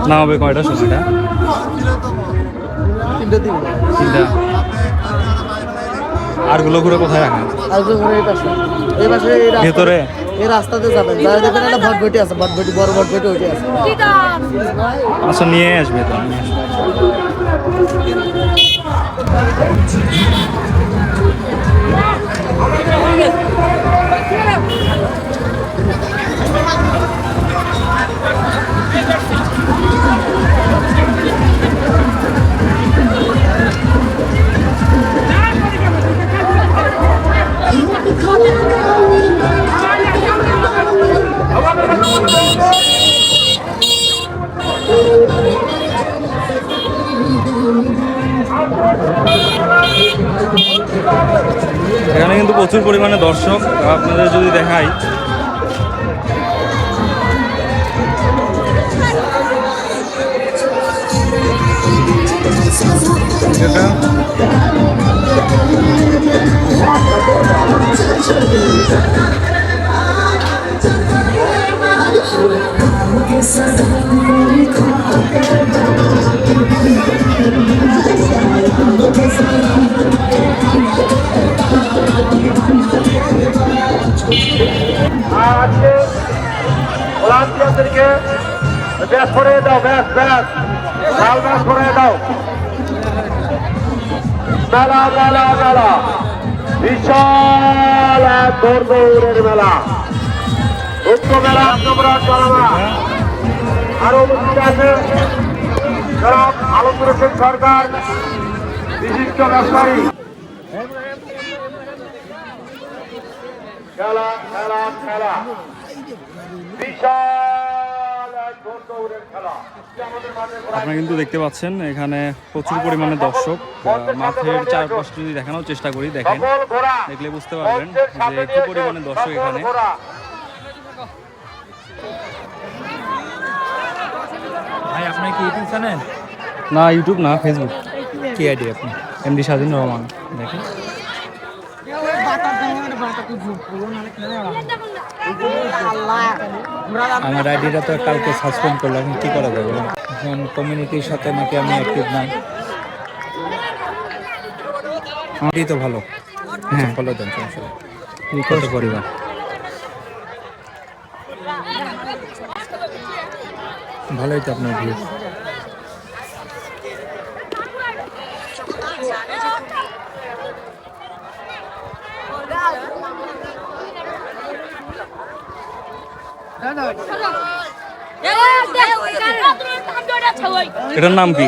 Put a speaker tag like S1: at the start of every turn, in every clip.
S1: না হবে কয়টা সময়টা? 3টা। আরগুলো ঘুরে কোথায় রাখেন? ভেতরে
S2: এই রাস্তাতে যাবেন, দেখবেন একটা ভটভটি আছে, ভটভটি বড় ভটভটি ওইটি আছে।
S1: আচ্ছা নিয়ে আসবে তো। এখানে কিন্তু প্রচুর পরিমাণে দর্শক, আপনাদের যদি দেখাই
S3: ভলান্টিয়ারদেরকে ব্যাস করে দাও, ব্যাস ব্যাস লাল ব্যাস করে দাও। মেলা মেলা মেলা, বিশাল এক দৌড়ের মেলা, উক্ত মেলা চলনা আরো উপস্থিত আছে জনাব আলমগীর হোসেন সরকার, বিশিষ্ট ব্যবসায়ী। খেলা খেলা খেলা, বিশাল এক দৌড়ের খেলা।
S1: আপনারা কিন্তু দেখতে পাচ্ছেন এখানে প্রচুর পরিমাণে দর্শক। মাঠের চারপাশে যদি দেখানোর চেষ্টা করি, দেখেন, দেখলে বুঝতে পারবেন যে কি পরিমাণে দর্শক এখানে।
S4: ভাই আপনি কি ইউটিউব চ্যানেল?
S1: না ইউটিউব না, ফেসবুক।
S4: কি আইডি আপনি?
S1: এমডি স্বাধীন রহমান। দেখেন
S4: আমার আইডিটা তো কালকে সাসপেন্ড করলাম, কি করা যাবে? এখন কমিউনিটির সাথে নাকি আমি অ্যাক্টিভ নাই। আমারই তো ভালো, হ্যাঁ ফলো দেন। কত পরিবার? ভালোই তো আপনার ভিউ।
S1: এটার নাম কি?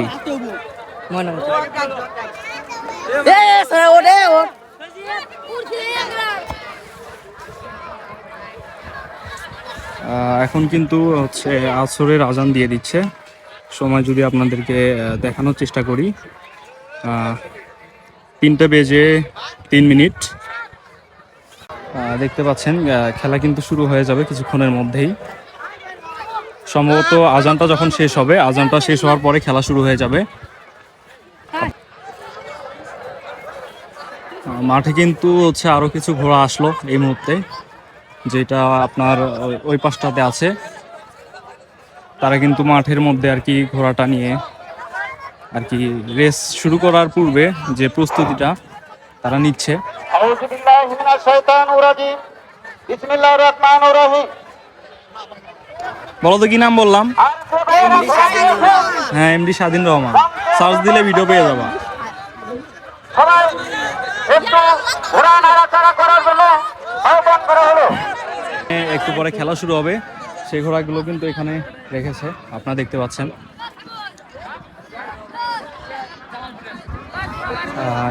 S1: এখন কিন্তু হচ্ছে আসরের আজান দিয়ে দিচ্ছে। সময় যদি আপনাদেরকে দেখানোর চেষ্টা করি, 3:03। দেখতে পাচ্ছেন খেলা কিন্তু শুরু হয়ে যাবে কিছুক্ষণের মধ্যেই। সম্ভবত আজানটা যখন শেষ হবে, আজানটা শেষ হওয়ার পরে খেলা শুরু হয়ে যাবে। মাঠে কিন্তু হচ্ছে আরো কিছু ঘোড়া আসলো এই মুহূর্তে, যেটা আপনার ওই পাশটাতে আছে। তারা কিন্তু মাঠের মধ্যে আর কি ঘোড়াটা নিয়ে আর কি রেস শুরু করার পূর্বে যে প্রস্তুতিটা তারা নিচ্ছে। বলো তো কি নাম বললাম? হ্যাঁ, এমডি স্বাধীন রহমান। সার্চ দিলে ভিডিও পেয়ে যাবা। একটু পরে খেলা শুরু হবে, সেই ঘোড়াগুলো কিন্তু এখানে রেখেছে, আপনারা দেখতে পাচ্ছেন।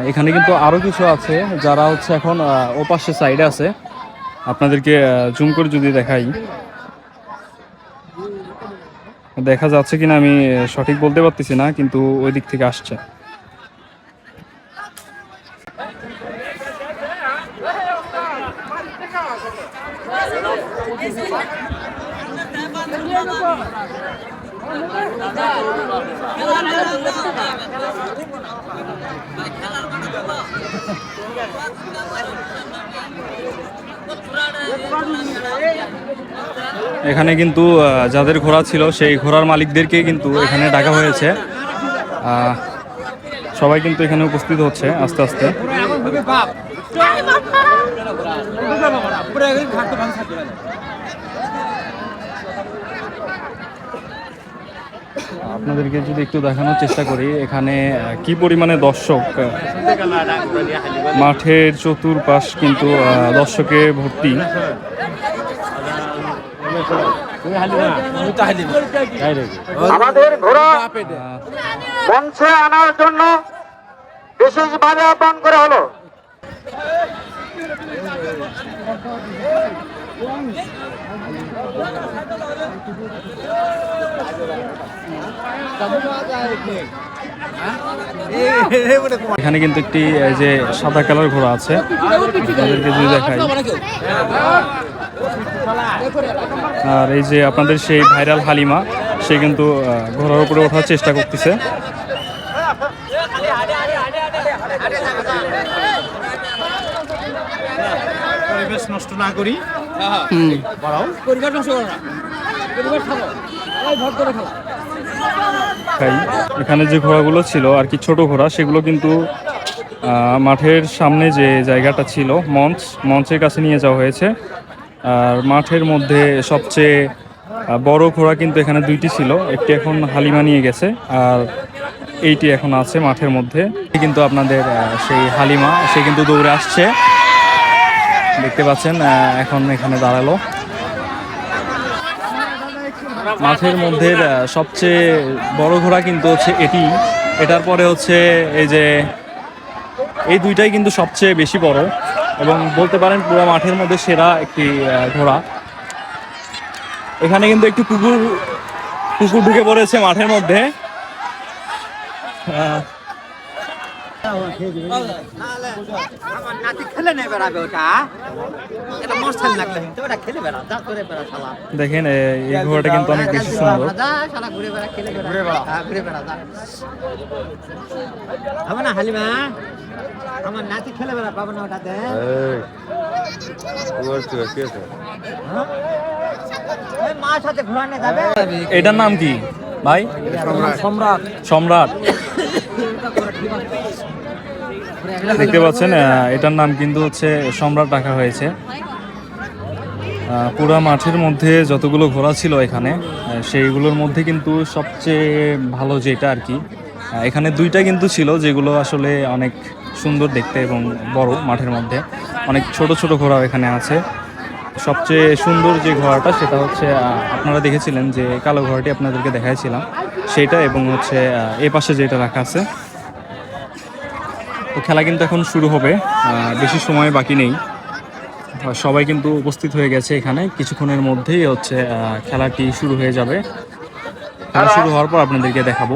S1: এখানে কিন্তু আরো কিছু আছে যারা হচ্ছে এখন ওপাশের সাইডে আছে। আপনাদেরকে জুম করে যদি দেখাই, দেখা যাচ্ছে কিনা আমি সঠিক বলতে পারতেছি না, কিন্তু ওই দিক থেকে আসছে। এখানে কিন্তু যাদের ঘোড়া ছিল সেই ঘোড়ার মালিকদেরকে কিন্তু এখানে ডাকা হয়েছে। সবাই কিন্তু এখানে উপস্থিত হচ্ছে আস্তে আস্তে। আপনাদেরকে যদি একটু দেখানোর চেষ্টা করি এখানে কি পরিমাণে দর্শক, মাঠের চতুর্পাশ কিন্তু দর্শকে ভর্তি।
S3: আমাদের ঘোড়া মঞ্চে আনার জন্য বিশেষভাবে আহ্বান করা হলো।
S1: এখানে কিন্তু একটি এই যে সাদা কালার ঘোড়া আছে, আপনাদেরকে যদি দেখাই। আর এই যে আপনাদের সেই ভাইরাল হালিমা, সে কিন্তু ঘোড়ার উপরে ওঠার চেষ্টা করতেছে।
S5: পরিবেশ নষ্ট না করি,
S1: এখানে যে ঘোড়াগুলো ছিল আর কি, ছোট ঘোড়া, সেগুলো কিন্তু মাঠের সামনে যে জায়গাটা ছিল মঞ্চের কাছে নিয়ে যাওয়া হয়েছে। আর মাঠের মধ্যে সবচেয়ে বড় ঘোড়া কিন্তু এখানে দুইটি ছিল, একটি এখন হালিমা নিয়ে গেছে আর এইটি এখন আছে মাঠের মধ্যে। কিন্তু আপনাদের সেই হালিমা, সে কিন্তু দৌড়ে আসছে, দেখতে পাচ্ছেন এখন এখানে দাঁড়ালো। মাঠের মধ্যে সবচেয়ে বড় ঘোড়া কিন্তু হচ্ছে এটার পরে হচ্ছে এই যে এই দুইটাই কিন্তু সবচেয়ে বেশি বড় এবং বলতে পারেন পুরো মাঠের মধ্যে সেরা একটি ঘোড়া। এখানে কিন্তু একটু কুকুর ঢুকে পড়েছে মাঠের মধ্যে। দেখেন এই ঘোড়াটা কিন্তু অনেক বেশি সুন্দর।
S2: হালিমা আমার নাতি খেলে বেড়া পাবো না ওটাতে। মার সাথে ঘোরানো যাবে।
S1: এটার নাম কি ভাই?
S2: সম্রাট।
S1: সম্রাট। দেখতে পাচ্ছেন এটার নাম কিন্তু হচ্ছে সম্রাট রাখা হয়েছে। পুরা মাঠের মধ্যে যতগুলো ঘোড়া ছিল এখানে, সেইগুলোর মধ্যে কিন্তু সবচেয়ে ভালো যেটা আর কি, এখানে দুইটা কিন্তু ছিল যেগুলো আসলে অনেক সুন্দর দেখতে এবং বড়। মাঠের মধ্যে অনেক ছোট ছোট ঘোড়াও এখানে আছে। সবচেয়ে সুন্দর যে ঘোড়াটা সেটা হচ্ছে আপনারা দেখেছিলেন যে কালো ঘোড়াটি আপনাদেরকে দেখাইছিলাম সেটা, এবং হচ্ছে এ পাশে যেটা রাখা আছে। তো খেলা কিন্তু এখন শুরু হবে, বেশি সময় বাকি নেই। সবাই কিন্তু উপস্থিত হয়ে গেছে এখানে, কিছুক্ষণের মধ্যেই হচ্ছে খেলাটি শুরু হয়ে যাবে। খেলা শুরু হওয়ার পর আপনাদেরকে দেখাবো।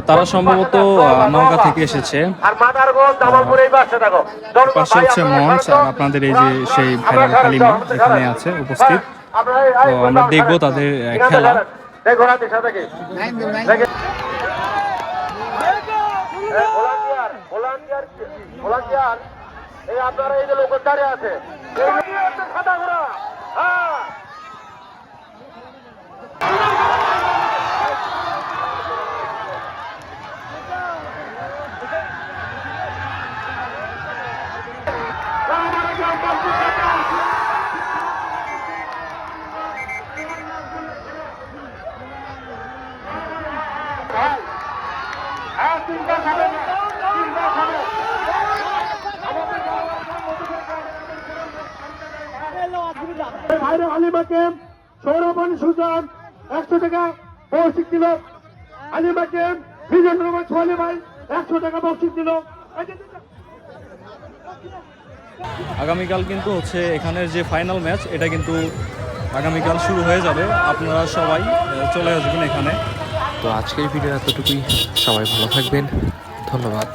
S1: তারা সম্ভবত নৌকা থেকে এসেছে। পাশে হচ্ছে মঞ্চ, আর আপনাদের এই যে সেই ভাইরাল হালিমা এখানে আছে উপস্থিত। তো আমরা দেখবো তাদের খেলা।
S3: আপনারা এই যে লোক দাঁড়িয়ে আছে সাদা ঘোড়া, ভাইরা হালিমাকে সৌরভনী সুজন 100 টাকা বৌশিক দিল। হালিমাকে বিজন রহমান সোহালি ভাই 100 টাকা বৌশিক দিল।
S1: আগামীকাল কিন্তু হচ্ছে এখানের যে ফাইনাল ম্যাচ, এটা কিন্তু আগামীকাল শুরু হয়ে যাবে। আপনারা সবাই চলে আসবেন এখানে।
S6: তো আজকের ভিডিও এতটুকুই। সবাই ভালো থাকবেন, ধন্যবাদ।